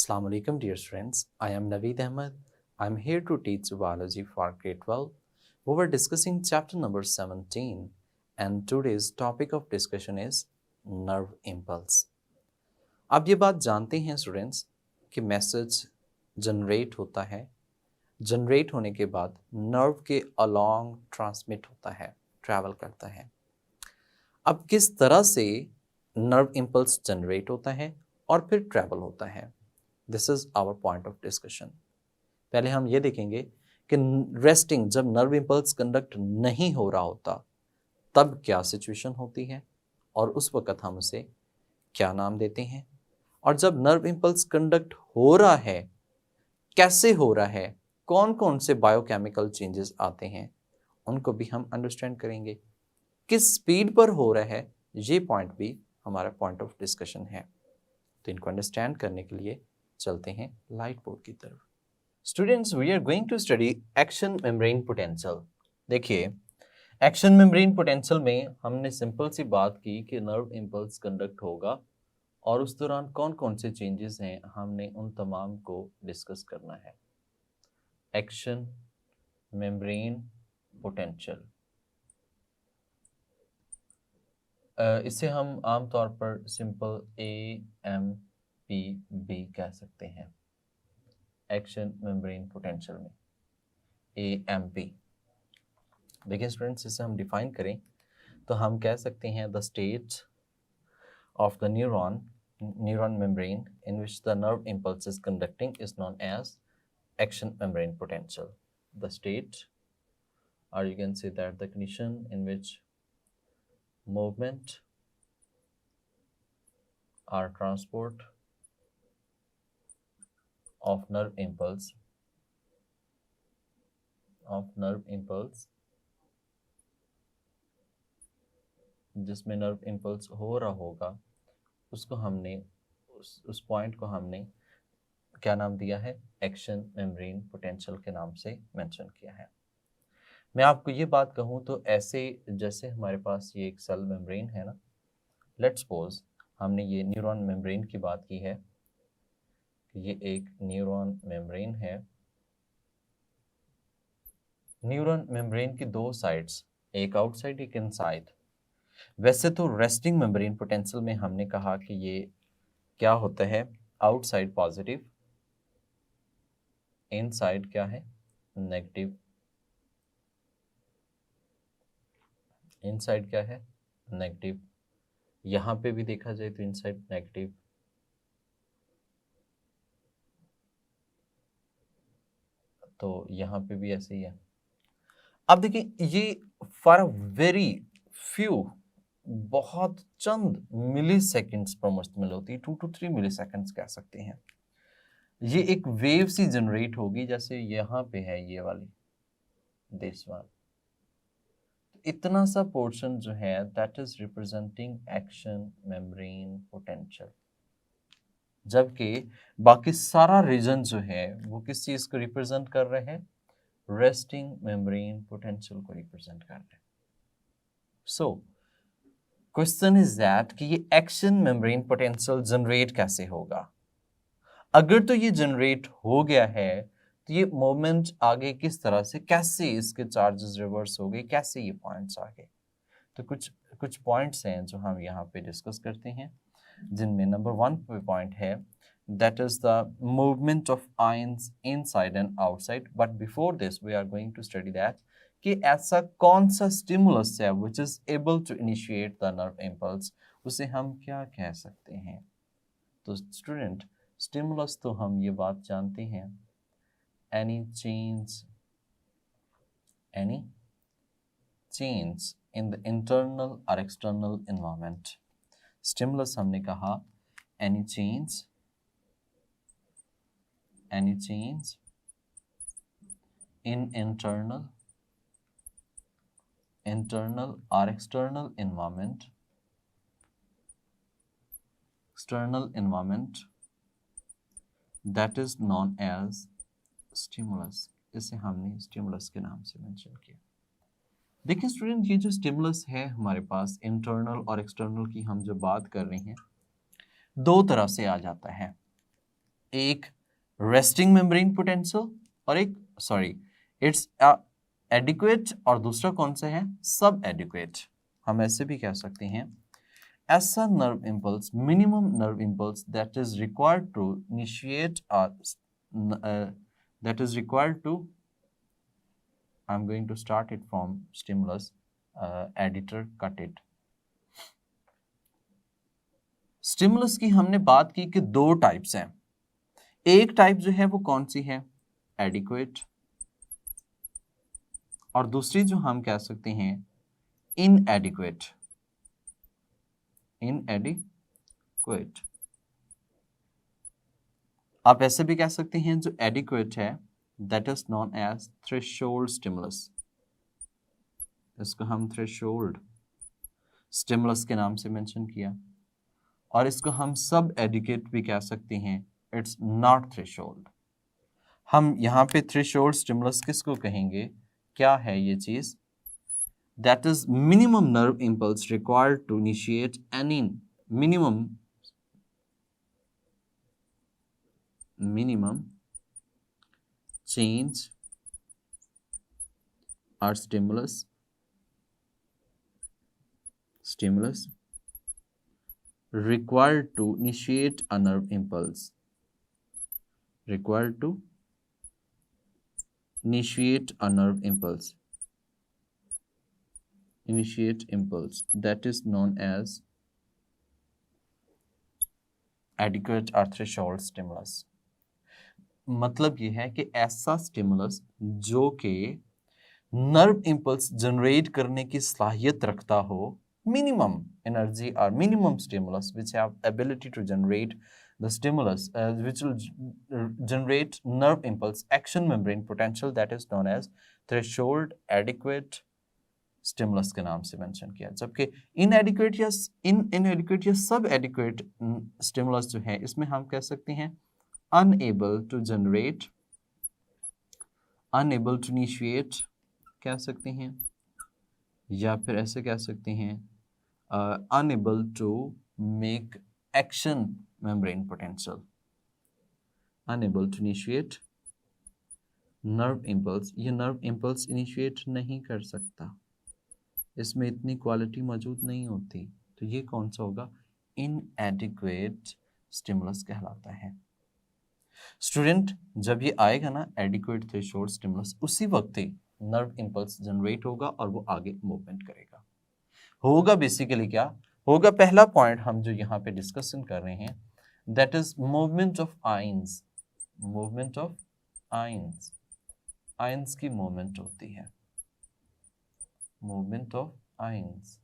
Assalamu alaikum dear friends. I am Naveed Ahmed. I am here to teach biology for grade 12. We were discussing chapter number 17 and today's topic of discussion is nerve impulse. आप ये बात जानते हैं students कि message generate होता है, generate होने के बाद नर्व के अलोंग ट्रांसमिट होता है, ट्रैवल करता है। अब किस तरह से नर्व इम्पल्स जनरेट होता है और फिर ट्रैवल होता है, this is our point of discussion. पहले हम ये देखेंगे कि रेस्टिंग जब नर्व इम्पल्स कंडक्ट नहीं हो रहा होता तब क्या सिचुएशन होती है और उस वक्त हम उसे क्या नाम देते हैं, और जब नर्व इम्पल्स कंडक्ट हो रहा है कैसे हो रहा है, कौन कौन से बायोकेमिकल चेंजेस आते हैं उनको भी हम अंडरस्टैंड करेंगे। किस स्पीड पर हो रहा है ये पॉइंट भी हमारा पॉइंट ऑफ डिस्कशन है। तो इनको अंडरस्टैंड करने के लिए चलते हैं लाइट बोर्ड की तरफ। Students, we are going to study action membrane potential. देखिए, एक्शन मेम्ब्रेन पोटेंशियल में हमने सिंपल सी बात की कि नर्व इम्पल्स कंडक्ट होगा और उस दौरान कौन कौन से चेंजेस हैं हमने उन तमाम को डिस्कस करना है। एक्शन मेम्ब्रेन पोटेंशियल, इसे हम आमतौर पर सिंपल AMPB कह सकते हैं। एक्शन मेम्ब्रेन पोटेंशियल में AMP। देखिए स्टूडेंट्स, इसे हम डिफाइन करें तो हम कह सकते हैं the state of the neuron membrane in which the nerve impulse is conducting is known as action membrane potential. The state, or you can say that the condition in which movement or transport of nerve impulse जिसमें nerve impulse हो रहा होगा उसको हमने उस point को हमने क्या नाम दिया है, एक्शन मेम्ब्रेन पोटेंशियल के नाम से मेंशन किया है। मैं आपको ये बात कहूँ तो ऐसे जैसे हमारे पास ये एक सेल मेम्ब्रेन है ना, लेट्स सपोज हमने ये न्यूरॉन मेम्ब्रेन की बात की है कि ये एक न्यूरॉन मेम्ब्रेन है। न्यूरॉन मेम्ब्रेन की दो साइड्स, एक आउटसाइड एक इनसाइड। वैसे तो रेस्टिंग मेम्ब्रेन पोटेंशियल में हमने कहा कि ये क्या होता है, आउटसाइड पॉजिटिव, इनसाइड क्या है, नेगेटिव। इनसाइड क्या है, नेगेटिव। यहाँ पे भी देखा जाए तो इनसाइड नेगेटिव, तो यहाँ पे भी ऐसे ही है। अब देखिए, ये फॉर वेरी फ्यू, बहुत चंद मिली सेकेंड्स पर मुश्तमिल होती है, 2 to 3 मिली सेकेंड्स कह सकते हैं। ये एक वेव सी जनरेट होगी, जैसे यहाँ पे है ये वाली, दिस वन। इतना सा पोर्शन जो है that is representing action membrane potential, जबकि बाकी सारा रीजन जो है वो किस चीज को रिप्रेजेंट कर रहे हैं, रेस्टिंग मेम्ब्रेन पोटेंशियल को रिप्रेजेंट कर रहे हैं। सो क्वेश्चन इज दैट कि ये एक्शन मेम्ब्रेन पोटेंशियल जनरेट कैसे होगा। अगर तो ये जनरेट हो गया है तो ये मोमेंट आगे किस तरह से, कैसे इसके चार्जेस रिवर्स हो गए, कैसे ये पॉइंट्स आगे। तो कुछ पॉइंट्स हैं जो हम यहाँ पे डिस्कस करते हैं, जिनमें नंबर 1 पे पॉइंट है that is the movement of ions inside and outside. But before this we are going to study that कि ऐसा कौन सा स्टिमुलस है which is able to initiate the nerve impulse, उसे हम क्या कह सकते हैं। तो स्टूडेंट, स्टिमुलस तो हम ये बात जानते हैं, any change in the internal or external environment। stimulus हमने कहा any change in internal or external environment that is known as stimulus. इसे हमने स्टिमुलस के नाम से मेंशन किया। देखिए स्टूडेंट, ये जो स्टिमुलस है हमारे पास, इंटरनल और एक्सटर्नल की हम जो बात कर रहे हैं, दो तरह से आ जाता है। एक रेस्टिंग मेम्ब्रेन पोटेंशियल और एक इट्स एडिक्वेट, और दूसरा कौन सा है, सब एडिक्वेट। हम ऐसे भी कह सकते हैं ऐसा nerve impulse, minimum nerve impulse that is required to initiate that is required to, I'm going to start it from stimulus, editor cut it। Stimulus की हमने बात की कि दो टाइप्स हैं। एक टाइप जो है वो कौन सी है, एडिक्वेट, और दूसरी जो हम कह सकते हैं इनएडिक्वेट। इनएडिक्वेट आप ऐसे भी कह सकते हैं जो एडिक्वेट है that is known as threshold stimulus. इसको हम थ्रेशोल्ड स्टिमुलस के नाम से मेंशन किया, और इसको हम सब एडिक्वेट भी कह सकते हैं, इट्स नॉट थ्रेशोल्ड। हम यहाँ पे थ्रेशोल्ड स्टिमुलस किसको कहेंगे, क्या है ये चीज, that is minimum nerve impulse required to initiate any minimum change or stimulus required to initiate a nerve impulse, required to initiate a nerve impulse, initiate impulse, that is known as adequate or threshold stimulus। मतलब ये है कि ऐसा stimulus जो कि nerve impulse generate करने की सलाहियत रखता हो, मिनिमम एनर्जी और minimum stimulus which have ability to generate the stimulus which will generate nerve impulse action membrane potential, that is known as threshold adequate stimulus के नाम से मेंशन किया। जबकि इनएडिक्वेट या सब एडिक्वेट स्टिमुलस जो है इसमें हम कह सकते हैं unable to generate, unable to initiate कह सकते हैं, या फिर ऐसे कह सकते हैं unable to make action membrane potential, unable to initiate nerve impulse। ये nerve impulse initiate नहीं कर सकता, इसमें इतनी क्वालिटी मौजूद नहीं होती, तो ये कौन सा होगा, inadequate stimulus कहलाता है। स्टूडेंट जब ये आएगा ना एडिक्वेट थ्रेशोल्ड स्टिमुलस, उसी वक्त ही नर्व इंपल्स जनरेट होगा और वो आगे मूवमेंट करेगा। होगा बेसिकली क्या होगा, पहला पॉइंट हम जो यहाँ पे डिस्कशन कर रहे हैं that is movement of ions. Movement of ions, ions की मूवमेंट होती है, मूवमेंट ऑफ आयंस।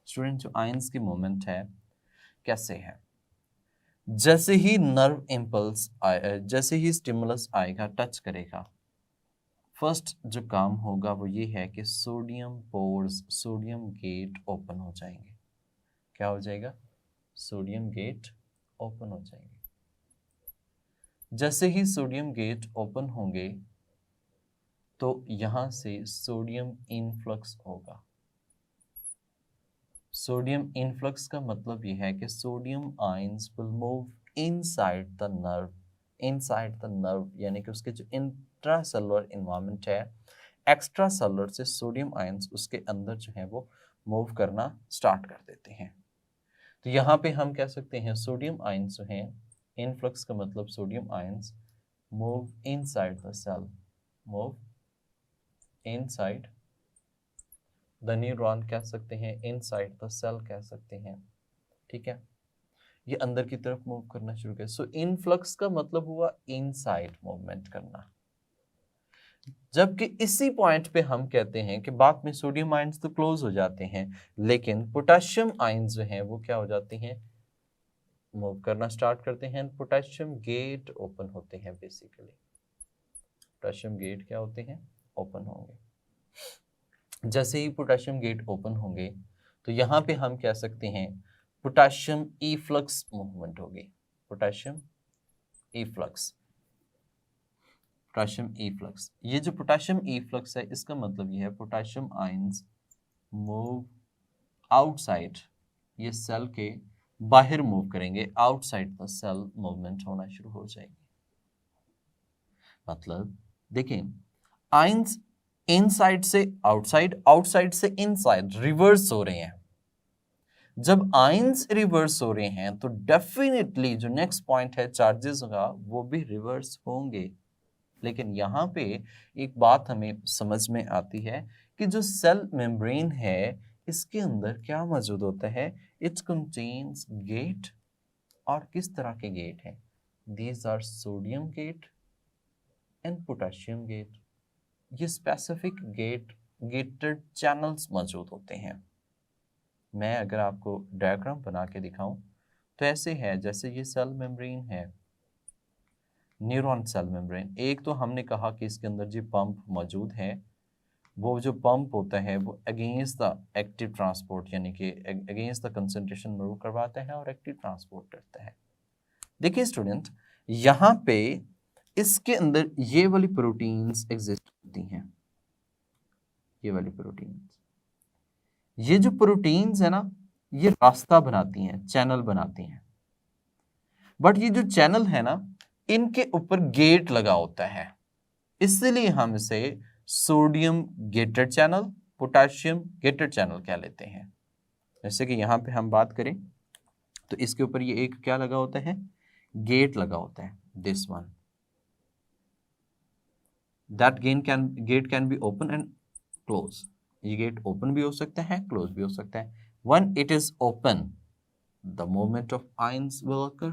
स्टूडेंट जो आयंस की मूवमेंट है कैसे है, जैसे ही नर्व इम्पल्स जैसे ही स्टिमुलस आएगा, टच करेगा, फर्स्ट जो काम होगा वो ये है कि sodium pores, sodium gate open हो जाएंगे। क्या हो जाएगा, सोडियम गेट ओपन हो जाएंगे। जैसे ही सोडियम गेट ओपन होंगे तो यहां से सोडियम इनफ्लक्स होगा। सोडियम इनफ्लक्स का मतलब यह है कि sodium ions will move inside the nerve, inside the nerve यानी कि उसके जो इंट्रासेलुलर एनवायरनमेंट है, एक्स्ट्रा सेलुलर से सोडियम आयंस उसके अंदर जो है वो मूव करना स्टार्ट कर देते हैं। तो यहाँ पे हम कह सकते हैं सोडियम आयंस जो हैं, इनफ्लक्स का मतलब sodium ions move inside the cell, move inside the neuron कह सकते हैं, इनसाइड द सेल कह सकते हैं। ठीक है, ये अंदर की तरफ मूव करना शुरू कर। सो इनफ्लक्स का मतलब हुआ इनसाइड मूवमेंट करना। जबकि इसी पॉइंट पे हम कहते हैं कि बाद में सोडियम आयंस तो क्लोज हो जाते हैं, लेकिन पोटेशियम आयंस जो हैं वो क्या हो जाते हैं, मूव करना स्टार्ट करते हैं। पोटेशियम गेट ओपन होते हैं। बेसिकली पोटेशियम गेट क्या होते हैं, ओपन होंगे। जैसे ही पोटेशियम गेट ओपन होंगे तो यहाँ पे हम कह सकते हैं पोटेशियम इफ्लक्स मूवमेंट होगी। Potassium efflux, potassium efflux. ये जो पोटेशियम इफ्लक्स है इसका मतलब ये है पोटेशियम आयंस मूव आउटसाइड ये सेल के बाहर मूव करेंगे, आउटसाइड द सेल मूवमेंट होना शुरू हो जाएगी। मतलब देखें, आयंस इनसाइड से आउटसाइड, आउटसाइड से इनसाइड रिवर्स हो रहे हैं। जब आयंस रिवर्स हो रहे हैं तो डेफिनेटली जो नेक्स्ट पॉइंट है चार्जेस का वो भी रिवर्स होंगे। लेकिन यहाँ पे एक बात हमें समझ में आती है कि जो सेल मेम्ब्रेन है इसके अंदर क्या मौजूद होता है, इट कंटेन्स गेट। और किस तरह के गेट हैं? These are sodium gate and potassium gate. ये स्पेसिफिक गेटेड चैनल्स मौजूद होते हैं। मैं अगर आपको डायग्राम बना के दिखाऊं तो ऐसे है, जैसे ये सेल मेम्ब्रेन है, न्यूरॉन सेल मेम्ब्रेन। एक तो हमने कहा कि इसके अंदर जो पंप मौजूद है, वो जो पंप होता है वो अगेंस्ट द एक्टिव ट्रांसपोर्ट यानी कि अगेंस्ट द कंसंट्रेशन मूव करवाता है और एक्टिव ट्रांसपोर्ट करता है। देखिए स्टूडेंट, यहाँ पे इसके अंदर ये वाली प्रोटीन्स एग्जिस्ट होती हैं, ये वाली प्रोटीन्स। ये जो प्रोटीन्स है ना, ये रास्ता बनाती हैं, चैनल बनाती हैं। बट ये जो चैनल है ना, इनके ऊपर गेट लगा होता है, इसलिए हम इसे sodium gated channel, potassium gated channel कह लेते हैं। जैसे कि यहां पे हम बात करें तो इसके ऊपर ये एक क्या लगा होता है, गेट लगा होता है, this one. That get can be open and close. ये गेट ओपन भी हो सकता है, क्लोज भी हो सकता है। When it is open the movement of ions will occur,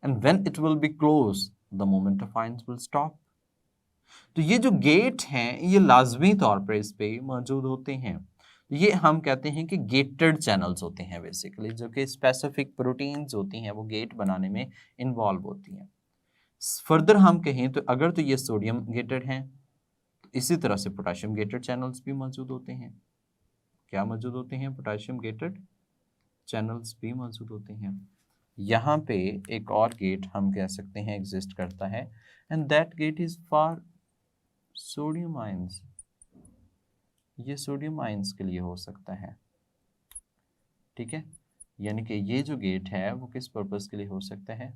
and when it will be closed the movement of ions will stop। तो ये जो गेट हैं ये लाजमी तौर पर इस पे मौजूद होते हैं। ये हम कहते हैं कि गेटेड चैनल्स होते हैं बेसिकली, जो कि स्पेसिफिक प्रोटीन्स होती हैं वो गेट बनाने में इन्वॉल्व होती हैं। फर्दर हम कहें तो अगर तो ये सोडियम गेटेड हैं, तो इसी तरह से पोटेशियम गेटेड चैनल्स भी मौजूद होते हैं। क्या मौजूद होते हैं? पोटेशियम गेटेड चैनल्स भी मौजूद होते हैं। यहाँ पे एक और गेट हम कह सकते हैं एग्जिस्ट करता है, and that get is for sodium ions. ये सोडियम आयंस के लिए हो सकता है, ठीक है। यानी कि ये जो गेट है वो किस पर्पस के लिए हो सकता है?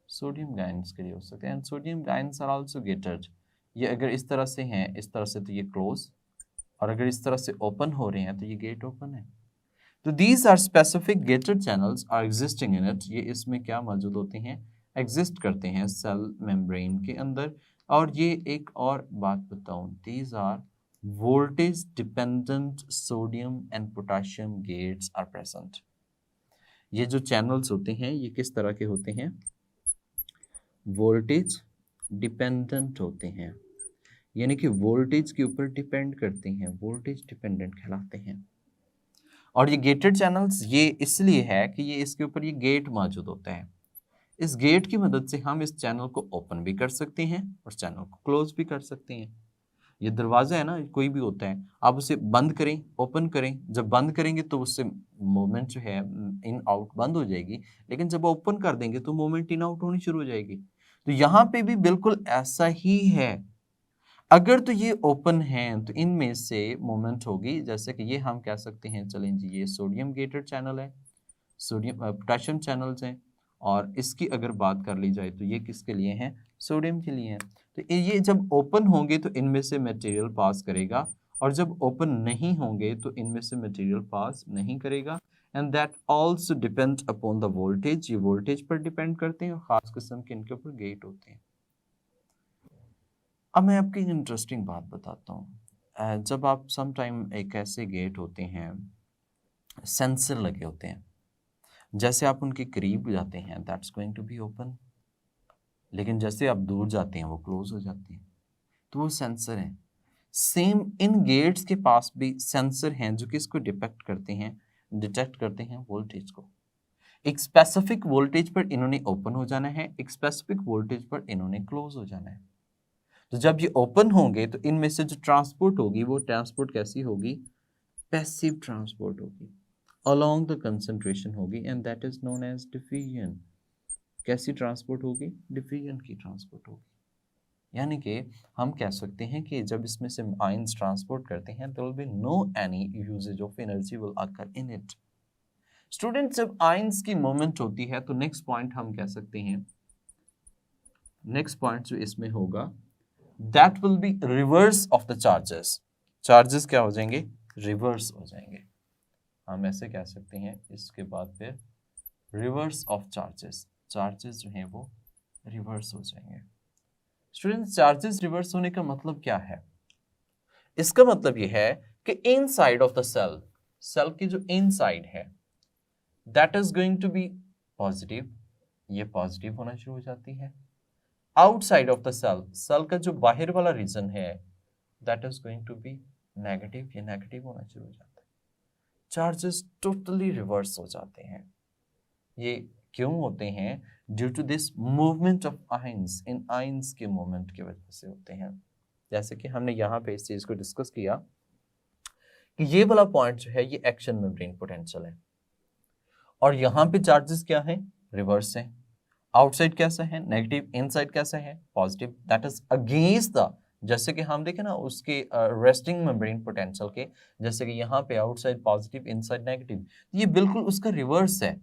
सोडियम आयंस के लिए हो सकता है। And sodium ions are also gated. ये अगर इस तरह से हैं, इस तरह से, तो ये क्लोज, और अगर इस तरह से ओपन हो रहे हैं तो ये गेट ओपन है। तो these are specific gated channels are existing in it. ये इसमें क्या मौजूद होते हैं? एग्जिस्ट करते हैं सेल मेम्ब्रेन के अंदर। और ये एक और बात बताऊं, these are voltage dependent sodium and potassium gates are present. ये जो चैनल्स होते हैं ये किस तरह के होते हैं? वोल्टेज डिपेंडेंट होते हैं, यानी कि वोल्टेज के ऊपर डिपेंड करते हैं, वोल्टेज डिपेंडेंट कहलाते हैं। और ये गेटेड चैनल्स ये इसलिए है कि ये इसके ऊपर ये गेट मौजूद होता है। इस गेट की मदद से हम इस चैनल को ओपन भी कर सकते हैं और चैनल को क्लोज भी कर सकते हैं। ये दरवाजा है ना, कोई भी होता है, आप उसे बंद करें, ओपन करें। जब बंद करेंगे तो उससे मूवमेंट जो है इन आउट बंद हो जाएगी, लेकिन जब ओपन कर देंगे तो मूवमेंट इन आउट होनी शुरू हो जाएगी। तो यहाँ पे भी बिल्कुल ऐसा ही है। अगर तो ये ओपन हैं तो इनमें से मूवमेंट होगी, जैसे कि ये हम कह सकते हैं, चलें जी, ये सोडियम गेटेड चैनल है, सोडियम पोटेशियम चैनल्स हैं। और इसकी अगर बात कर ली जाए तो ये किसके लिए हैं? सोडियम के लिए हैं। तो ये जब ओपन होंगे तो इनमें से मटेरियल पास करेगा, और जब ओपन नहीं होंगे तो इनमें से मटेरियल पास नहीं करेगा। And that also depend upon the voltage. ये वोल्टेज पर डिपेंड करते हैं और खास किस्म के इनके ऊपर गेट होते हैं। अब मैं आपको एक इंटरेस्टिंग बात बताता हूँ। जब आप सम टाइम एक ऐसे गेट होते हैं, सेंसर लगे होते हैं, जैसे आप उनके करीब जाते हैं that's going to be open, लेकिन जैसे आप दूर जाते हैं वो क्लोज हो जाते हैं। तो वो सेंसर हैं। सेम इन गेट्स के पास भी सेंसर हैं जो कि इसको डिटेक्ट करते हैं वोल्टेज को। एक स्पेसिफिक वोल्टेज पर इन्होंने ओपन हो जाना है, एक स्पेसिफिक वोल्टेज पर इन्होंने क्लोज हो जाना है। तो जब ये ओपन होंगे तो इनमें से जो ट्रांसपोर्ट होगी वो ट्रांसपोर्ट कैसी होगी? पैसिव ट्रांसपोर्ट होगी, अलोंग द कंसंट्रेशन होगी, and that is known as diffusion. कैसी ट्रांसपोर्ट होगी? डिफ्यूजन की ट्रांसपोर्ट होगी। यानी कि हम कह सकते हैं कि जब इसमें से आयंस ट्रांसपोर्ट करते हैं, there will be no any usages of energy will occur in it. Student जब आयंस की मूवमेंट होती है तो नेक्स्ट पॉइंट हम कह सकते हैं, नेक्स्ट पॉइंट जो इसमें होगा that will be reverse of the charges. Charges क्या हो जाएंगे, रिवर्स हो जाएंगे। हम ऐसे कह सकते हैं इसके बाद फिर रिवर्स ऑफ चार्जेस, चार्जेस जो हैं वो रिवर्स हो जाएंगे। स्टूडेंट्स चार्जेस रिवर्स होने का मतलब क्या है, इसका मतलब यह है कि inside of the cell, cell की जो इनसाइड है that is going to be positive, ये पॉजिटिव होना शुरू हो जाती है। Outside of the cell, cell का जो बाहर वाला रीजन है that is going to be negative, ये नेगेटिव होना शुरू हो जाता है। चार्जेस टोटली रिवर्स हो जाते हैं। ये क्यों होते हैं, due to this movement of ions, इन आयंस के मूवमेंट की वजह से होते हैं। जैसे कि हमने यहाँ पे इस चीज को डिस्कस किया कि ये वाला पॉइंट जो है ये एक्शन मेम्ब्रेन पोटेंशियल है, और यहाँ पे चार्जेस क्या है, रिवर्स है। आउटसाइड कैसा है, नेगेटिव, इनसाइड कैसा है, positive, that is against the, जैसे कि हम देखें ना उसके रेस्टिंग मेम्ब्रेन पोटेंशियल के, जैसे कि यहाँ पे आउटसाइड पॉजिटिव, इनसाइड नेगेटिव, ये बिल्कुल उसका रिवर्स है।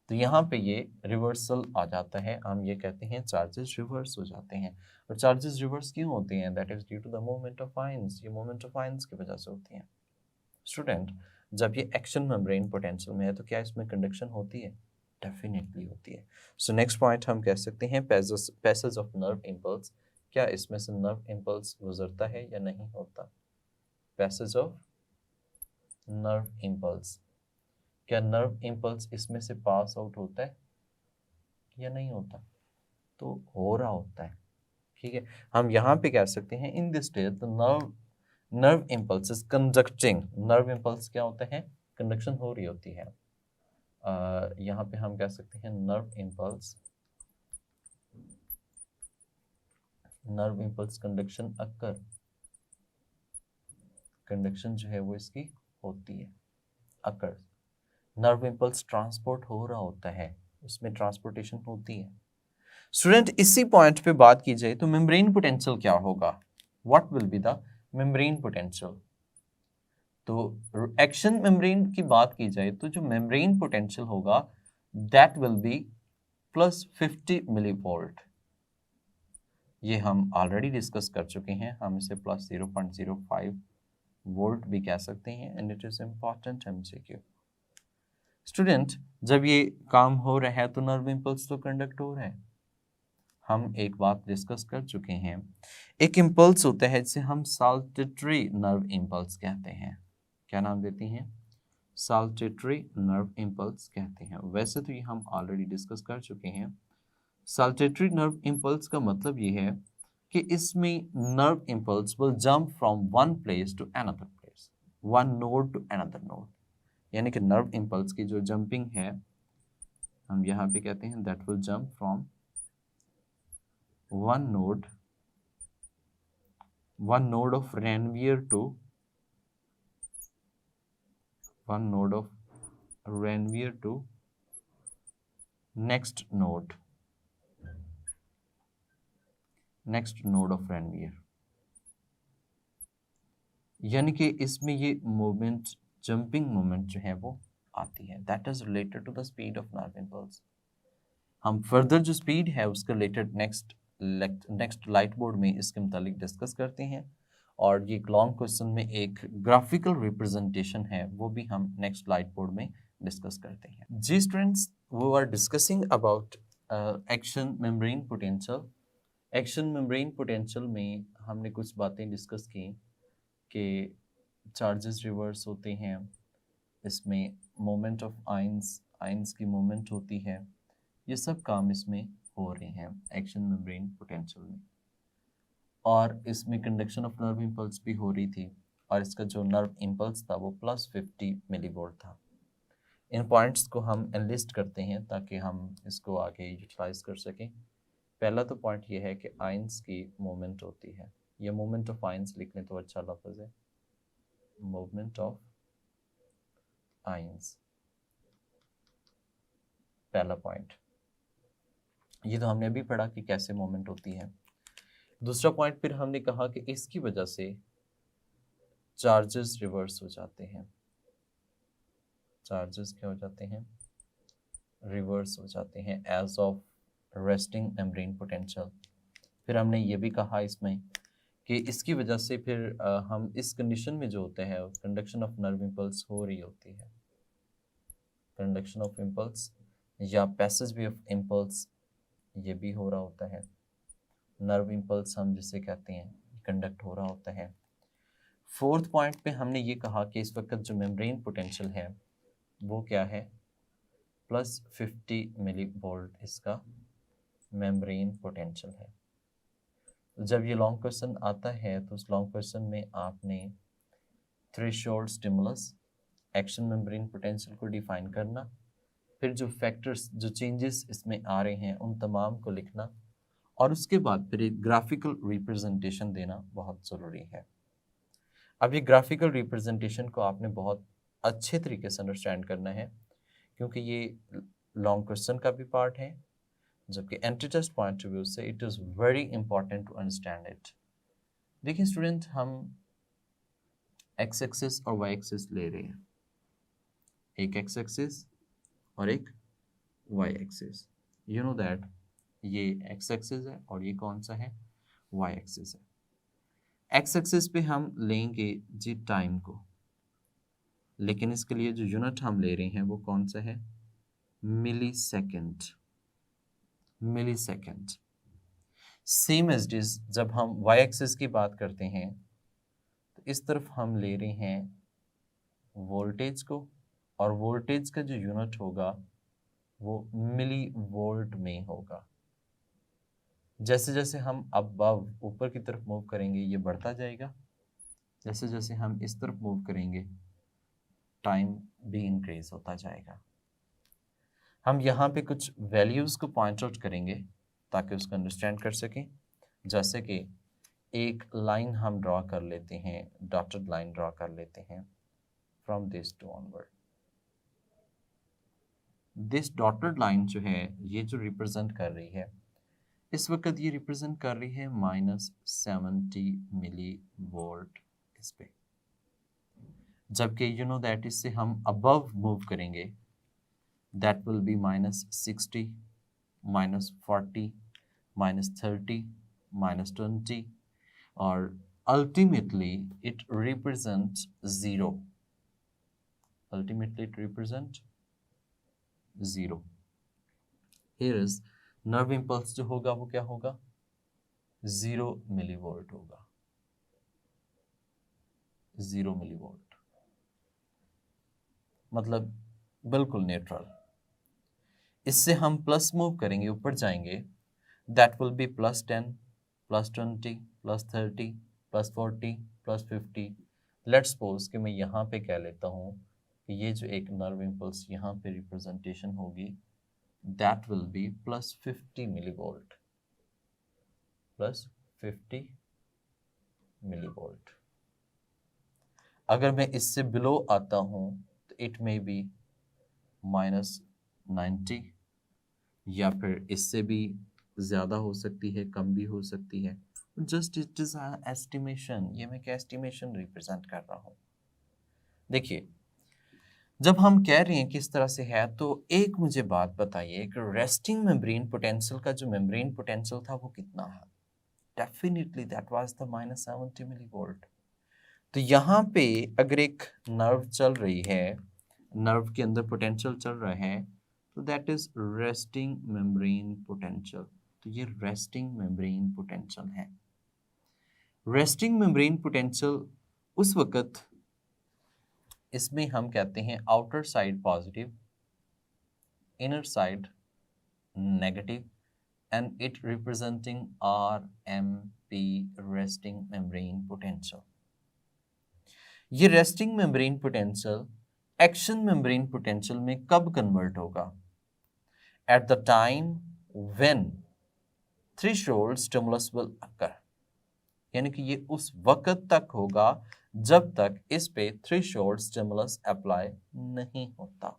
तो यहाँ पे ये रिवर्सल आ जाता है, हम ये कहते हैं चार्जेस रिवर्स हो जाते हैं। और चार्जेस रिवर्स क्यों होते हैं, that is due to the movement of ions, ये मूवमेंट ऑफ आयंस की वजह से होती हैं। स्टूडेंट जब ये एक्शन मेम्ब्रेन पोटेंशियल में है तो क्या इसमें कंडक्शन होती है, डेफिनेटली होती है। सो नेक्स्ट पॉइंट हम कह सकते हैं पैसेज ऑफ नर्व इम्पल्स, क्या इसमें से नर्व इम्पल्स गुजरता है या नहीं होता। पैसेज ऑफ नर्व इम्पल्स, क्या नर्व इम्पल्स इसमें से पास आउट होता है या नहीं होता, तो हो रहा होता है। ठीक है, हम यहाँ पे कह सकते हैं in this state the nerve impulse is conducting, nerve impulse क्या होता है, कंडक्शन हो रही होती है। यहाँ पे हम कह सकते हैं नर्व इम्पल्स कंडक्शन अकर, कंडक्शन जो है वो इसकी होती है अकर। नर्व इम्पल्स ट्रांसपोर्ट हो रहा होता है, उसमें ट्रांसपोर्टेशन होती है। स्टूडेंट इसी पॉइंट पे बात की जाए तो मेम्ब्रेन पोटेंशियल क्या होगा, what will be the membrane potential. तो एक्शन मेम्ब्रेन की बात की जाए तो जो मेम्ब्रेन पोटेंशियल होगा that will B plus 50 millivolt. ये हम ऑलरेडी डिस्कस कर चुके हैं, हम इसे प्लस 0.05 वोल्ट भी कह सकते हैं, and it is important MCQ. Student जब ये काम हो रहा है तो नर्व इम्पल्स तो कंडक्ट हो रहा है। हम एक बात डिस्कस कर चुके हैं, एक इम्पल्स होता है जिसे हम साल्टेटरी नर्व इम्पल्स कहते हैं। क्या नाम देते हैं, साल्टेटरी नर्व इम्पल्स कहते हैं। वैसे तो ये हम ऑलरेडी डिस्कस कर चुके हैं। साल्टेटरी नर्व इम्पल्स का मतलब ये है कि इसमें nerve impulse will jump from one place to another place, one node to another node, यानी कि नर्व इम्पल्स की जो जंपिंग है हम यहाँ पे कहते हैं that will jump from one node of Ranvier to next node of Ranvier, यानी कि इसमें ये मूवमेंट, जंपिंग मूवमेंट जो है वो आती है, that is related to the speed of nerve impulse. हम फर्दर जो स्पीड है उसके रिलेटेड नेक्स्ट लाइट बोर्ड में इसके मुतालिक डिस्कस करते हैं, और ये लॉन्ग क्वेश्चन में एक ग्राफिकल रिप्रेजेंटेशन है वो भी हम नेक्स्ट लाइट बोर्ड में डिस्कस करते हैं। जी students, we are discussing about action membrane potential. Action membrane potential में हमने कुछ बातें डिस्कस की कि चार्जेस रिवर्स होते हैं, इसमें मोमेंट ऑफ आयंस की मोमेंट होती है, ये सब काम इसमें हो रहे हैं एक्शन मेम्ब्रेन पोटेंशियल में, और इसमें कंडक्शन ऑफ नर्व इम्पल्स भी हो रही थी, और इसका जो नर्व इम्पल्स था वो प्लस 50 मिलीवोल्ट था। इन पॉइंट्स को हम एनलिस्ट करते हैं ताकि हम इसको आगे यूटिलाइज कर सकें। पहला तो पॉइंट ये है कि आयंस की मूवमेंट होती है, ये मूवमेंट ऑफ आयंस लिखने तो अच्छा लफ्ज़ है, मूवमेंट ऑफ आयंस, पहला पॉइंट। ये तो हमने अभी पढ़ा कि कैसे मूवमेंट होती है। दूसरा पॉइंट फिर हमने कहा कि इसकी वजह से चार्जेस रिवर्स हो जाते हैं, चार्जेस क्या हो जाते हैं, रिवर्स हो जाते हैं as of resting membrane potential. फिर हमने ये भी कहा इसमें कि इसकी वजह से फिर हम इस कंडीशन में जो होते हैं कंडक्शन ऑफ नर्व इम्पल्स हो रही होती है, कंडक्शन ऑफ इम्पल्स या पैसेज वे ऑफ इम्पल्स ये भी हो रहा होता है। नर्व इम्पल्स हम जिसे कहते हैं कंडक्ट हो रहा होता है। फोर्थ पॉइंट पे हमने ये कहा कि इस वक्त जो मेम्ब्रेन पोटेंशियल है वो क्या है, +50 मिली वोल्ट इसका मेम्ब्रेन पोटेंशियल है। जब ये लॉन्ग क्वेश्चन आता है तो उस लॉन्ग क्वेश्चन में आपने threshold stimulus, action membrane potential को डिफाइन करना, फिर जो फैक्टर्स जो चेंजेस इसमें आ रहे हैं उन तमाम को लिखना, और उसके बाद फिर एक ग्राफिकल रिप्रेजेंटेशन देना बहुत ज़रूरी है। अब ये ग्राफिकल रिप्रेजेंटेशन को आपने बहुत अच्छे तरीके से अंडरस्टैंड करना है क्योंकि ये लॉन्ग क्वेश्चन का भी पार्ट है, जबकि anti test point of view से it is very important to understand it. देखिए स्टूडेंट, हम एक्स एक्सिस और वाई एक्सिस ले रहे हैं, एक एक्स एक्सिस और एक Y axis. You know that ये एक्स एक्सिस है और ये कौन सा है, वाई एक्सिस है। एक्स एक्सिस पे हम लेंगे जी टाइम को, लेकिन इसके लिए जो यूनिट हम ले रहे हैं वो कौन सा है, millisecond. Millisecond same as is जब हम वाई एक्सिस की बात करते हैं तो इस तरफ हम ले रहे हैं वोल्टेज को, और वोल्टेज का जो यूनिट होगा वो मिली वोल्ट में होगा। जैसे जैसे हम अबव ऊपर की तरफ मूव करेंगे ये बढ़ता जाएगा, जैसे जैसे हम इस तरफ मूव करेंगे टाइम भी इंक्रीज होता जाएगा। हम यहाँ पे कुछ वैल्यूज़ को पॉइंट आउट करेंगे ताकि उसको अंडरस्टैंड कर सकें। जैसे कि एक लाइन हम ड्रॉ कर लेते हैं, डॉटेड लाइन ड्रॉ कर लेते हैं from this to onward. This dotted line जो है ये जो रिप्रेजेंट कर रही है इस वक्त ये रिप्रेजेंट कर रही है -70 मिली वोल्ट इस पे, जबकि यू नो दैट इससे हम अबव मूव करेंगे दैट विल बी -60, -40, -30, -20 और ultimately it represents 0. Ultimately it represents 0. Here is nerve impulse जो होगा वो क्या होगा, 0 मिलीवोल्ट होगा, 0 मिलीवोल्ट मतलब बिल्कुल न्यूट्रल। इससे हम प्लस मूव करेंगे, ऊपर जाएंगे, that will B +10, +20, +30, +40, +50। Let's suppose कि मैं यहाँ पे कह लेता हूँ कि ये जो एक नर्व इम्पल्स यहाँ पे रिप्रेजेंटेशन होगी that will B +50 millivolt, +50 millivolt. अगर मैं इससे बिलो आता हूँ तो इट मे बी -90 या फिर इससे भी ज़्यादा हो सकती है, कम भी हो सकती है। जस्ट इट इज़ एस्टिमेशन, ये मैं क्या एस्टिमेशन रिप्रेजेंट कर रहा हूँ। देखिए जब हम कह रहे हैं किस तरह से है तो एक मुझे बात बताइए कि रेस्टिंग मेम्ब्रेन पोटेंशियल का जो मेम्ब्रेन पोटेंशियल था वो कितना है, definitely that was the -70 millivolt. तो यहाँ पे अगर एक नर्व चल रही है, नर्व के अंदर पोटेंशियल चल रहा है तो that is resting membrane potential. तो ये रेस्टिंग मेम्ब्रेन पोटेंशियल है। रेस्टिंग मेम्ब्रेन पोटेंशियल उस वक्त इसमें हम कहते हैं outer side positive, inner side negative, and it representing RMP resting membrane potential. ये resting membrane potential action membrane potential में कब कन्वर्ट होगा, at the time when threshold stimulus will occur, यानी कि ये उस वक्त तक होगा जब तक इस पे थ्रेशोल्ड स्टिमुलस अप्लाई नहीं होता।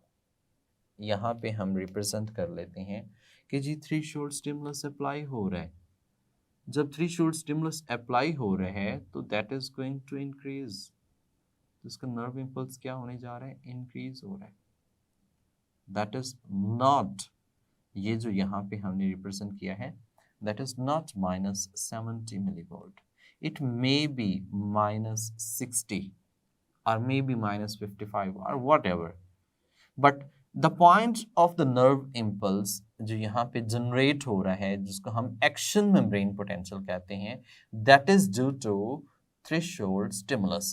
यहाँ पे हम रिप्रेजेंट कर लेते हैं कि जी थ्रेशोल्ड स्टिमुलस अप्लाई हो रहा है। जब थ्रेशोल्ड स्टिमुलस अप्लाई हो रहा है तो that is going to increase, तो इसका नर्व इम्पल्स क्या होने जा रहा है, इंक्रीज हो रहा है। दैट इज नॉट, ये जो यहाँ पे हमने रिप्रेजेंट किया है, that is not -70 millivolt. It may be -60 or maybe -55 or whatever. But the point of the nerve impulse जो यहाँ पे जनरेट हो रहा है, जिसको हम एक्शन मेम्ब्रेन पोटेंशियल कहते हैं, that is due to threshold stimulus.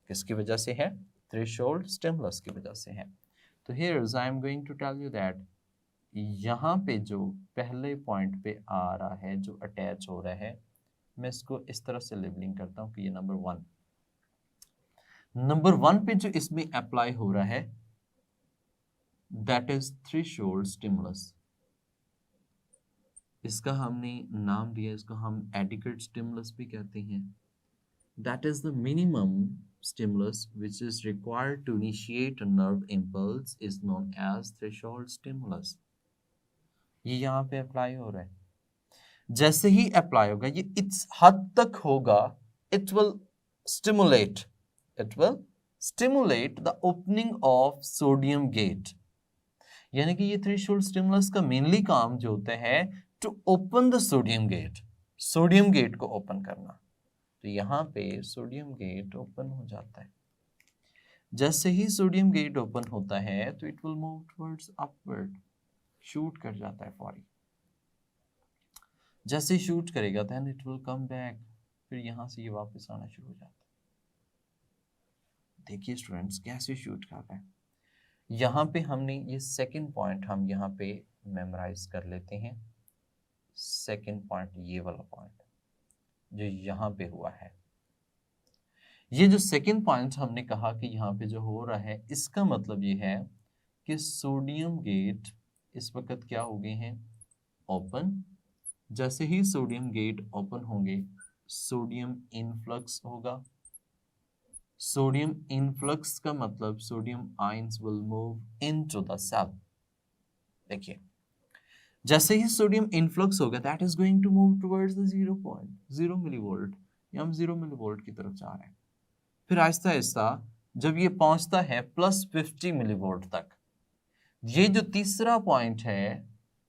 किसकी वजह से है? Threshold stimulus की वजह से है. तो here's I am going to tell you that यहाँ पे जो पहले पॉइंट पे आ रहा है, जो अटैच हो रहा है, मैं इसको इस तरह से लेबलिंग करता हूँ कि ये नंबर वन पे जो इसमें अप्लाई हो रहा है, दैट इज थ्रेशोल्ड स्टिमुलस. इसका हमने नाम दिया, इसको हम एडिक्वेट स्टिमुलस भी कहते हैं. That is the minimum stimulus which is required to initiate a nerve impulse is known as threshold stimulus. ये यहाँ पे अप्लाई हो रहा है. जैसे ही अप्लाई होगा, ये इस हद तक होगा, it will stimulate the opening of sodium gate. यानी कि ये थ्रेशोल्ड स्टिमुलस का मेनली काम जो होता है, to open the sodium gate, sodium gate को ओपन करना. तो यहाँ पे सोडियम गेट ओपन हो जाता है. जैसे ही सोडियम गेट ओपन होता है तो it will move towards upward, shoot कर जाता है फॉरी. जैसे ही शूट करेगा then it will come back, फिर यहाँ से ये वापस आना शुरू हो जाता है. देखिए स्टूडेंट्स कैसे शूट कर रहा है. यहाँ पे हमने ये सेकंड पॉइंट हम यहाँ पे मेमोराइज कर लेते हैं. सेकंड पॉइंट, ये वाला पॉइंट जो यहाँ पे हुआ है, ये जो सेकंड पॉइंट हमने कहा कि यहाँ पे जो हो रहा है, इसका मतलब ये है कि सोडियम गेट इस वक्त क्या हो गए हैं? ओपन. जैसे ही सोडियम गेट ओपन होंगे, सोडियम इनफ्लक्स होगा. सोडियम इनफ्लक्स का मतलब sodium ions will move into the cell. देखिए, जैसे ही सोडियम इनफ्लक्स होगा, that is going to move towards the 0.0 millivolt. ये हम 0 मिलीवोल्ट की तरफ जा रहे हैं. फिर आहिस्ता आहिस्ता जब ये पहुंचता है +50 मिलीवोल्ट तक, ये जो तीसरा पॉइंट है,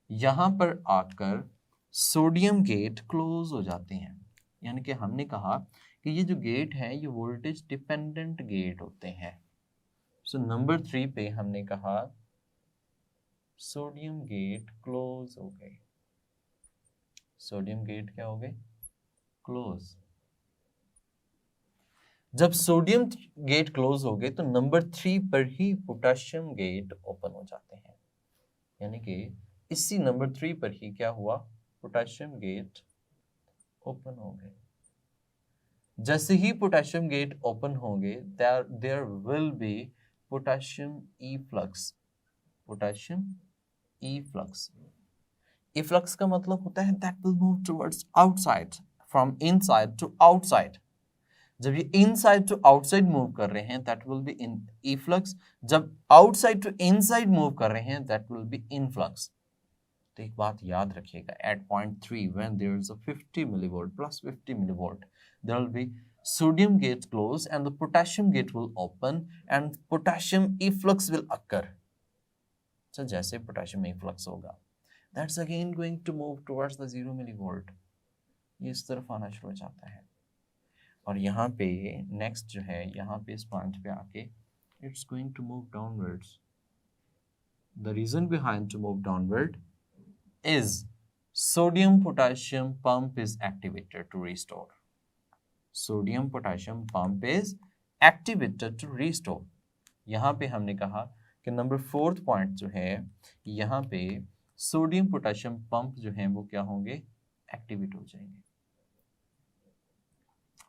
यहां पर आकर सोडियम गेट क्लोज हो जाते हैं. यानी कि हमने कहा कि ये जो गेट है, ये वोल्टेज डिपेंडेंट गेट होते हैं. सो नंबर 3 पे हमने कहा सोडियम गेट क्लोज हो गए. सोडियम गेट क्या हो गए? क्लोज. जब सोडियम गेट क्लोज हो गए तो नंबर 3 पर ही पोटेशियम गेट ओपन हो जाते हैं. यानी कि इसी नंबर 3 पर ही क्या हुआ? पोटेशियम गेट ओपन हो गए. जैसे ही पोटेशियम गेट ओपन होंगे, there will be potassium efflux. Potassium efflux. Efflux का मतलब होता है that will move towards outside, from inside to outside. जब ये इनसाइड टू आउटसाइड मूव कर रहे हैं, that will be in efflux. जब आउटसाइड टू इनसाइड मूव कर रहे हैं, दैट विल बी इनफ्लक्स. तो एक बात याद रखिएगा, at point 3 when there is a 50 millivolt plus 50 millivolt, there will be sodium gate close and the potassium gate will open and potassium efflux will occur. So जैसे potassium efflux होगा, that's again going to move towards the 0 millivolt. ये इस तरफ आना शुरू हो जाता है. और यहाँ पे नेक्स्ट जो है, यहाँ पे इस पॉइंट पे आके it's going to move downwards. The reason behind to move downward is sodium potassium pump is activated to restore. Sodium potassium pump is activated to restore. यहाँ पे हमने कहा कि नंबर 4th पॉइंट जो है, यहाँ पे सोडियम पोटेशियम पंप जो है वो क्या होंगे? एक्टिवेट हो जाएंगे.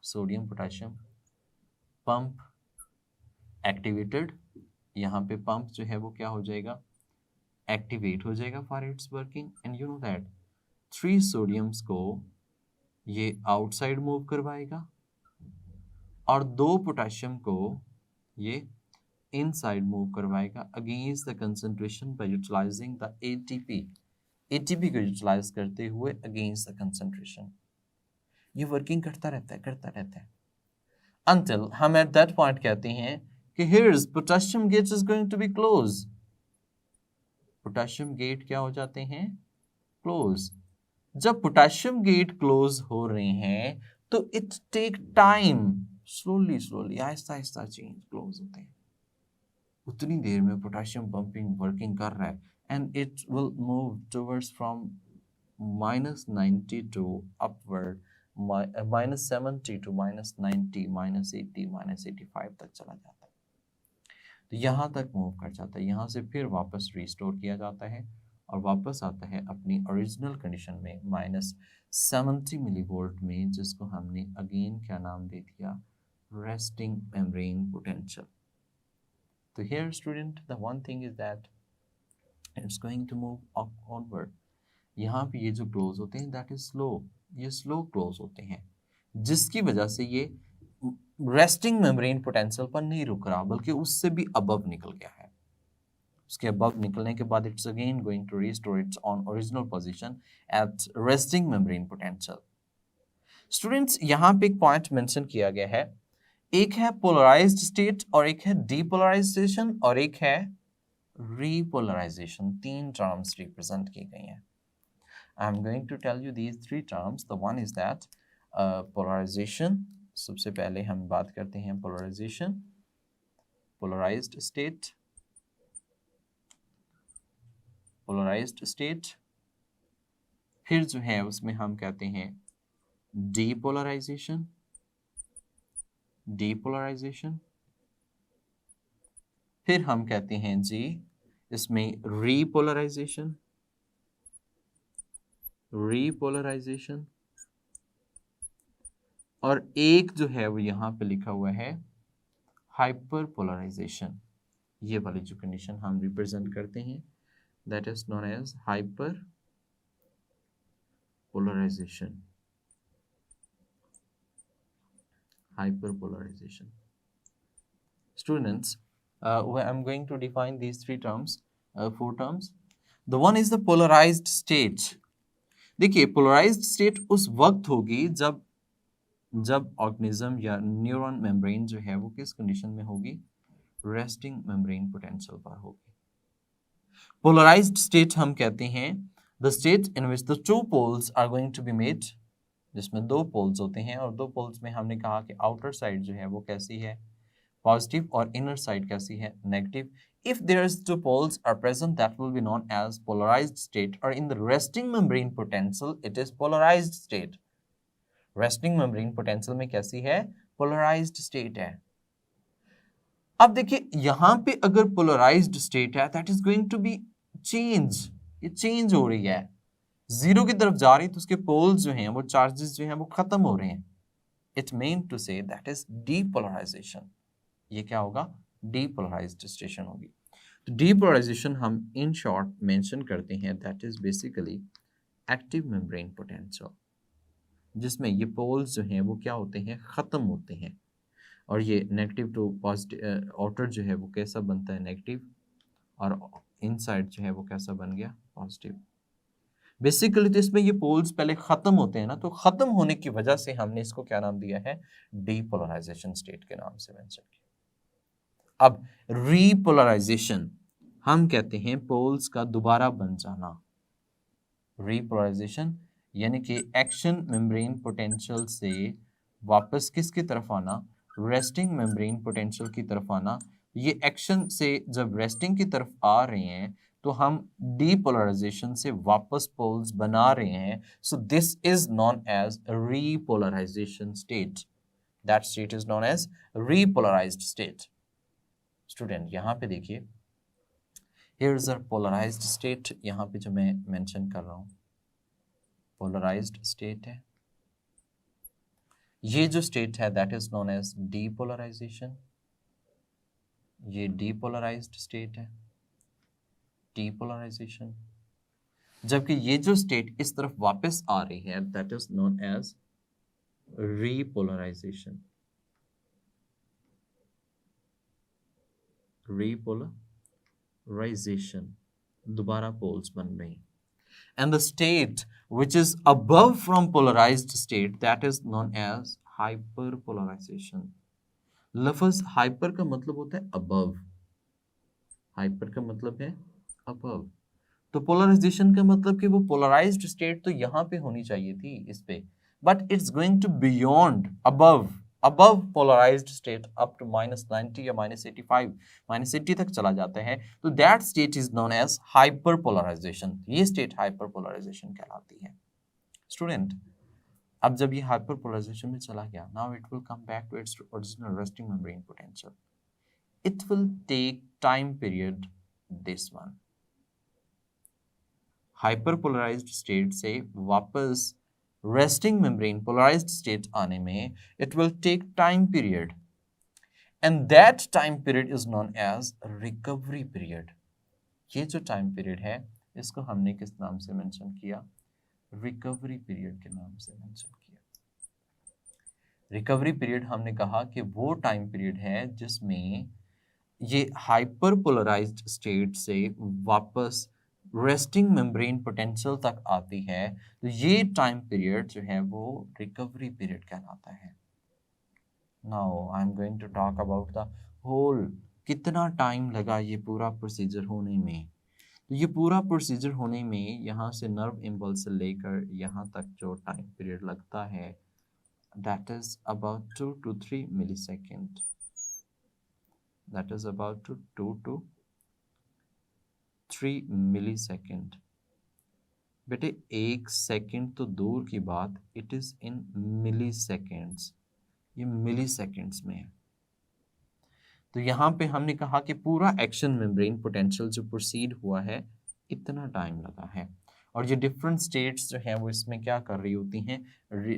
Sodium potassium pump activated. यहाँ पे पंप जो है वो क्या हो जाएगा? एक्टिवेट हो जाएगा for its working. And you know that 3 sodiums को ये आउटसाइड मूव करवाएगा और 2 पोटेशियम को ये इनसाइड मूव करवाएगा against the concentration by utilizing the ATP को यूटिलाइज करते हुए अगेंस्ट द कंसंट्रेशन. ये वर्किंग करता रहता है until हम एट दैट पॉइंट कहते हैं कि here's potassium gate is going to be close. Potassium gate क्या हो जाते हैं, क्लोज। जब पोटेशियम गेट क्लोज हो रहे हैं तो it take time, slowly slowly आहिस्ता आहिस्ता चेंज क्लोज होते हैं। उतनी देर में पोटेशियम पंपिंग वर्किंग कर रहा है and it will move towards from -90 to upward -70 to -90 -80 -85 तक चला जाता है। तो यहाँ तक मूव कर जाता है, यहाँ से फिर वापस रिस्टोर किया जाता है और वापस आता है अपनी ओरिजिनल कंडीशन में -70 मिलीवोल्ट में, जिसको हमने अगेन क्या नाम दे दिया, रेस्टिंग मेम्ब्रेन पोटेंशियल। तो here student the one thing is that it's going to move onward। यहाँ पे ये जो क्लोज होते हैं दैट इज स्लो, ये स्लो क्लोज होते हैं, जिसकी वजह से ये रेस्टिंग मेम्ब्रेन पोटेंशियल पर नहीं रुक रहा बल्कि उससे भी अबव निकल गया है। उसके अबव निकलने के बाद it's again going to restore its on original position at resting membrane potential. Students यहाँ पे एक पॉइंट मेंशन किया गया है, एक है पोलराइज्ड स्टेट और एक है डीपोलराइजेशन और एक है रीपोलराइजेशन। तीन टर्म्स रिप्रेजेंट की गई हैं। I am going to tell you these three terms. The one is that polarization. सबसे पहले हम बात करते हैं polarization, polarized state, polarized state. फिर जो है उसमें हम कहते हैं डीपोलराइजेशन, डीपोलराइजेशन। फिर हम कहते हैं जी इसमें रीपोलराइजेशन, रीपोलराइजेशन। और एक जो है वो यहाँ पे लिखा हुआ है हाइपर पोलराइजेशन। ये वाली जो कंडीशन हम रिप्रेजेंट करते हैं that is known as hyper polarization, hyperpolarization। Students, I'm going to define these three terms, four terms. The one is the polarized state। देखिए polarized state उस वक्त होगी जब ऑर्गेनिज्म या न्यूरॉन मेम्ब्रेन जो है वो किस कंडीशन में होगी, रेस्टिंग मेम्ब्रेन पोटेंशियल पर होगी। पोलराइज्ड स्टेट हम कहते हैं the state in which the two poles are going to be made, जिसमें दो पोल्स होते हैं और दो पोल्स में हमने कहा कि आउटर साइड जो है वो कैसी है, पॉजिटिव, और इनर साइड कैसी है, negative. If there's two poles are present, that will be known as polarized state, or in the resting membrane potential it is polarized state। resting membrane potential में कैसी है, polarized state है। अब देखिए यहाँ पे अगर polarized state है that is going to be change, ये चेंज हो रही है, जीरो की तरफ जा रही है, तो उसके पोल्स जो हैं वो चार्जेस जो हैं वो खत्म हो रहे हैं। It mean to say that is depolarization. ये क्या होगा, डीपोलराइज्ड स्टेशन होगी। तो डीपोलराइजेशन हम इन शॉर्ट मेंशन करते हैं that is basically active membrane potential, जिसमें ये पोल्स जो हैं वो क्या होते हैं, खत्म होते हैं और ये नेगेटिव टू पॉजिटिव, आउटर जो है वो कैसा बनता है, नेगेटिव, और इनसाइड जो है वो कैसा बन गया, पॉजिटिव। बेसिकली तो इसमें ये पोल्स पहले खत्म होते हैं ना, तो खत्म होने की वजह से हमने इसको क्या नाम दिया है, डीपोलराइजेशन स्टेट के नाम से मेंशन किया। अब रीपोलराइजेशन हम कहते हैं पोल्स का दोबारा बन जाना। रीपोलराइजेशन यानी कि एक्शन मेम्ब्रेन पोटेंशियल से वापस किसकी तरफ आना, रेस्टिंग मेम्ब्रेन पोटेंशियल की तरफ आना। ये एक्शन से जब रेस्टिंग की तरफ आ रहे हैं तो हम डीपोलराइजेशन से वापस पोल्स बना रहे हैं। So this is known as repolarization state. That state is known as repolarized state. Student यहाँ पे देखिए, here is a polarized state, यहाँ पे जो मैं मेंशन कर रहा हूँ पोलराइज्ड स्टेट है। ये जो स्टेट है that is known as depolarization, ये डीपोलराइज्ड स्टेट है, डीपोलराइजेशन। जबकि ये जो स्टेट इस तरफ वापस आ रही है that is known as repolarization, repolarization, दोबारा पोल्स बन रही। And the state which is above from polarized state that is known as hyperpolarization। लफ्ज हाइपर का मतलब होता है above, हाइपर का मतलब है above, तो पोलराइजेशन का मतलब कि वो पोलराइज्ड स्टेट तो यहाँ पे होनी चाहिए थी इस पे, but it's going to beyond above polarized state up to -90 या -85, -80 तक चला जाता है, तो that state is known as hyper polarisation. ये स्टेट हाइपर पोलराइजेशन कहलाती है। स्टूडेंट, अब जब ये हाइपर पोलराइजेशन में चला गया, now it will come back to its original resting membrane potential. It will take time period this one. Hyperpolarized state से वापस रेस्टिंग मेम्ब्रेन पोलराइज्ड स्टेट आने में it will take time period, and that time period is known as recovery period. ये जो time period है इसको हमने किस नाम से मेंशन किया? रिकवरी पीरियड के नाम से मेंशन किया। रिकवरी पीरियड हमने कहा कि वो टाइम पीरियड है जिसमें ये हाइपरपोलराइज्ड स्टेट से वापस रेस्टिंग मेम्ब्रेन पोटेंशियल तक आती है, तो ये टाइम पीरियड जो है वो रिकवरी पीरियड कहलाता है। Now I am going to talk about the whole, कितना टाइम लगा ये पूरा प्रोसीजर होने में। तो ये पूरा प्रोसीजर होने में यहाँ से नर्व इम्पल्स से लेकर यहाँ तक जो टाइम पीरियड लगता है, that is about 2 to 3 millisecond. That is about 2 to 3 millisecond. बेटे 1 सेकेंड तो दूर की बात, it is in milliseconds, ये मिली सेकेंड्स में है। तो यहाँ पे हमने कहा कि पूरा एक्शन मेम्ब्रेन पोटेंशियल जो प्रोसीड हुआ है, इतना टाइम लगा है। और ये डिफरेंट स्टेट्स जो हैं वो इसमें क्या कर रही होती हैं?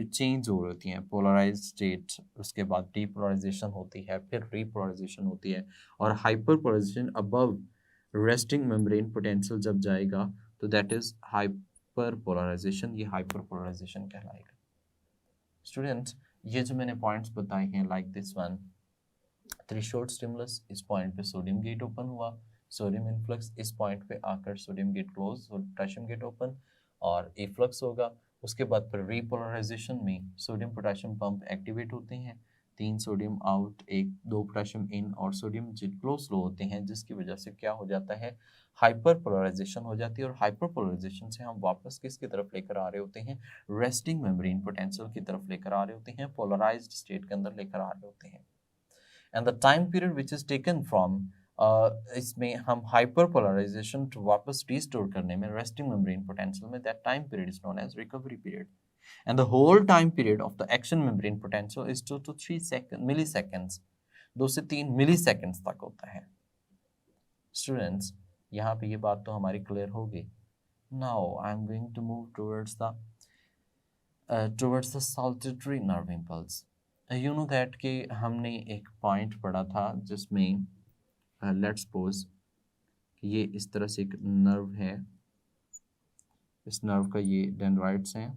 चेंज हो रही होती हैं। पोलराइज्ड स्टेट, उसके बाद डीपोलराइजेशन होती है, फिर रीपोलराइजेशन होती है, और hyperpolarization above resting membrane potential जब जाएगा तो दैट इज हाइपर पोलराइजेशन। ये हाइपर पोलराइजेशन कहलाएगा। स्टूडेंट्स, ये जो मैंने पॉइंट्स बताए हैं like this one, threshold stimulus, इस पॉइंट पे सोडियम गेट ओपन हुआ, सोडियम इनफ्लक्स, इस पॉइंट पे आकर sodium gate close, potassium gate open और इफ्लक्स होगा। उसके बाद फिर रीपोलराइजेशन में सोडियम पोटेशियम पंप एक्टिवेट होते हैं, 3 सोडियम आउट, 2 पोटेशियम इन, और सोडियम क्लोज स्लो होते हैं, जिसकी वजह से क्या हो जाता है? हाइपर पोलराइजेशन हो जाती है। और हाइपर पोलराइजेशन से हम वापस किसकी तरफ लेकर आ रहे होते हैं? रेस्टिंग मेम्ब्रेन पोटेंशियल की तरफ लेकर आ रहे होते हैं, पोलराइज्ड स्टेट के अंदर लेकर आ रहे होते हैं। And the time period which is taken from, इसमें हम हाइपर पोलराइजेशन वापस रिस्टोर करने में रेस्टिंग मेम्ब्रेन पोटेंशियल में, that time period is known as recovery period. And the whole time period of the action membrane potential is 2 to 3 milliseconds, 2 से 3 मिलीसेकेंड्स तक होता है। स्टूडेंट्स, यहाँ पे ये बात तो हमारी क्लियर होगी। Now I am going to move towards the saltatory nerve impulse. You know that कि हमने एक पॉइंट पढ़ा था जिसमें लेट्स सपोज ये इस तरह से एक नर्व है, इस नर्व का ये डेंड्राइट्स हैं,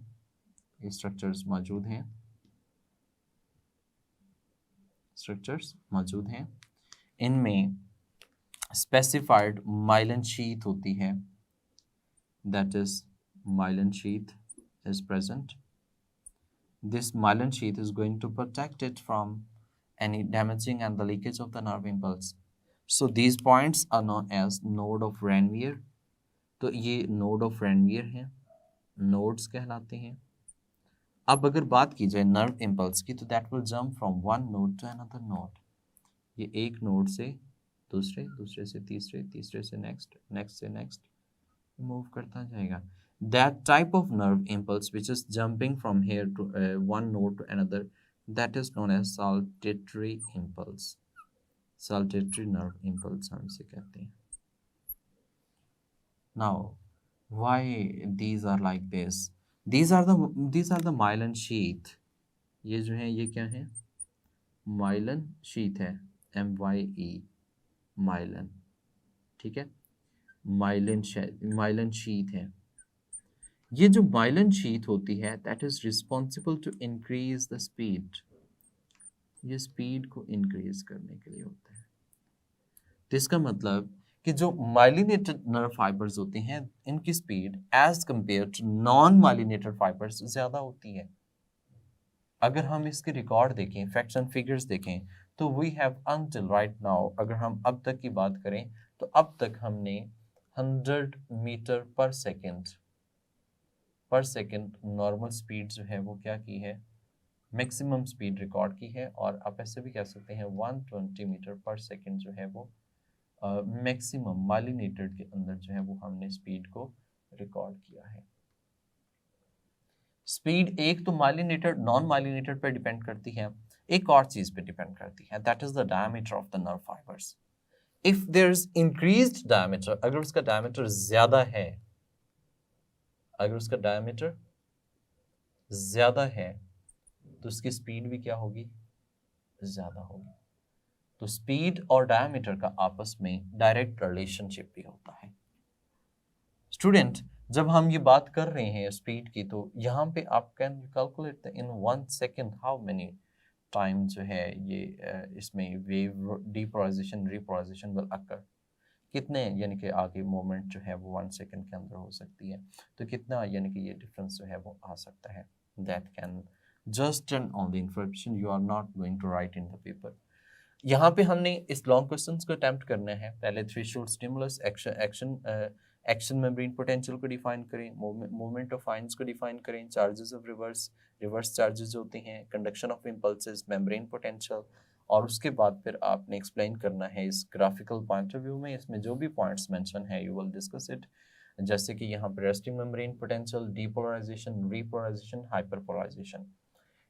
ये स्ट्रक्चर्स मौजूद हैं, इनमें स्पेसिफाइड माइलिन शीथ होती है, that is myelin sheath is present. This myelin sheath is going to protect it from any damaging and the leakage of the nerve impulse. So these points are known as node of Ranvier. तो ये node of Ranvier हैं, nodes कहलाते हैं। अब अगर बात की जाए nerve impulse की, तो that will jump from one node to another node. ये एक node से दूसरे, दूसरे से तीसरे, तीसरे से next, next से next मूव करता जाएगा। That type of nerve impulse which is jumping from here to one node to another, that is known as saltatory impulse. Saltatory nerve impulse हम इसे कहते हैं। Now, why these are like this? These are the myelin sheath. ये जो है ये क्या है? myelin sheath है, MYE, myelin, ठीक है, myelin sheath है। ये जो माइलिन शीथ होती है, that is responsible to increase the speed, ये स्पीड को इंक्रीज करने के लिए होता है। तो इसका मतलब कि जो माइलिनेटेड नर्व फाइबर्स होते हैं, इनकी speed as compare to non myelinated fibres ज्यादा होती है। अगर हम इसके रिकॉर्ड देखें, फैक्ट्स एंड फिगर्स देखें, तो we have until right now, अगर हम अब तक की बात करें तो अब तक हमने 100 metre per second normal speed जो है वो क्या की है, मैक्सिमम स्पीड रिकॉर्ड की है। और आप ऐसे भी कह सकते हैं 120 मीटर पर सेकेंड जो है वो मैक्सिमम माइलिनेटेड के अंदर जो है वो हमने स्पीड को रिकॉर्ड किया है। स्पीड एक तो माइलिनेटेड नॉन माइलिनेटेड पे डिपेंड करती है, एक और चीज पे डिपेंड करती है, that is the diameter of the nerve fibres. If there is increased diameter, अगर उसका डायमीटर ज्यादा है, अगर उसका डायमीटर ज्यादा है तो उसकी स्पीड भी क्या होगी, ज्यादा होगी। तो स्पीड और डायमीटर का आपस में डायरेक्ट रिलेशनशिप भी होता है। स्टूडेंट, जब हम ये बात कर रहे हैं स्पीड की, तो यहाँ पे आप can calculate in 1 second how many time जो है ये इसमें wave depolarization repolarization will occur, कितने यानी कि आगे मोमेंट जो है वो 1 सेकेंड के अंदर हो सकती है, तो कितना यानी कि ये डिफरेंस जो है वो आ सकता है। That can just turn on the information you are not going to write in the paper. यहाँ पे हमने इस लॉन्ग क्वेश्चंस को अटेम्प्ट करना है। पहले threshold stimulus, action membrane potential को डिफाइन करें, मूवमेंट ऑफ आयंस को डिफाइन करें, चार्जेस ऑफ रिवर्स चार्जेस होते हैं, conduction of impulses, membrane potential, और उसके बाद फिर आपने एक्सप्लेन करना है इस ग्राफिकल पॉइंट ऑफ व्यू में, इसमें जो भी पॉइंट्स मेंशन है यू विल डिस्कस इट। जैसे कि यहाँ पर resting membrane potential, depolarization, repolarization, hyperpolarization,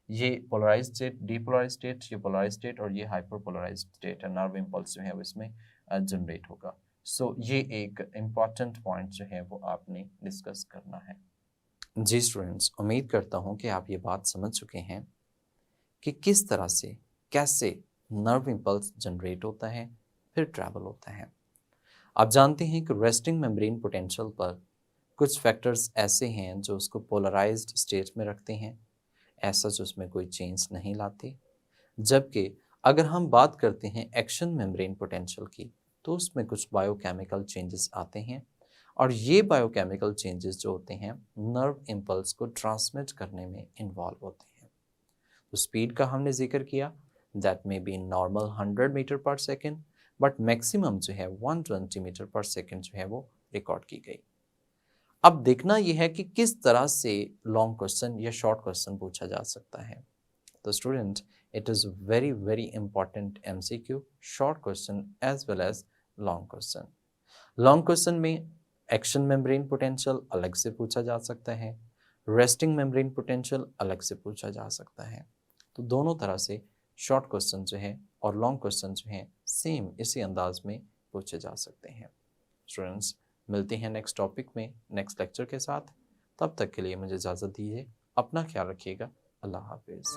ये पोलराइज्ड स्टेट, डीपोलराइज्ड स्टेट, ये पोलराइज्ड स्टेट और ये हाइपरपोलराइज्ड स्टेट है, नर्व इंपल्स जो है वो इसमें जनरेट होगा। सो ये एक इम्पॉर्टेंट पॉइंट जो है वो आपने डिस्कस करना है। जी स्टूडेंट्स, उम्मीद करता हूँ कि आप ये बात समझ चुके हैं कि किस तरह से कैसे नर्व इंपल्स जनरेट होता है फिर ट्रैवल होता है। आप जानते हैं कि रेस्टिंग मेम्ब्रेन पोटेंशियल पर कुछ फैक्टर्स ऐसे हैं जो उसको पोलराइज्ड स्टेट में रखते हैं, ऐसा जो उसमें कोई चेंज नहीं लाते। जबकि अगर हम बात करते हैं एक्शन मेम्ब्रेन पोटेंशियल की, तो उसमें कुछ बायोकेमिकल चेंजेस आते हैं, और ये बायोकेमिकल चेंजेस जो होते हैं नर्व इंपल्स को ट्रांसमिट करने में इन्वॉल्व होते हैं। तो स्पीड का हमने जिक्र किया, that may be normal 100 metre per second, but maximum जो है 120 मीटर पर सेकेंड जो है वो रिकॉर्ड की गई। अब देखना यह है कि किस तरह से लॉन्ग क्वेश्चन या शॉर्ट क्वेश्चन पूछा जा सकता है। तो student, it is very very important MCQ, short question as well as long question. Long question में एक्शन मेम्ब्रेन पोटेंशियल अलग से पूछा जा सकता है, रेस्टिंग मेम्ब्रेन पोटेंशियल अलग से पूछा जा सकता है। तो दोनों तरह से शॉर्ट क्वेश्चन जो है और लॉन्ग क्वेश्चन जो हैं सेम इसी अंदाज में पूछे जा सकते हैं। स्टूडेंट्स, मिलते हैं नेक्स्ट टॉपिक में नेक्स्ट लेक्चर के साथ। तब तक के लिए मुझे इजाज़त दीजिए, अपना ख्याल रखिएगा। अल्लाह हाफिज़।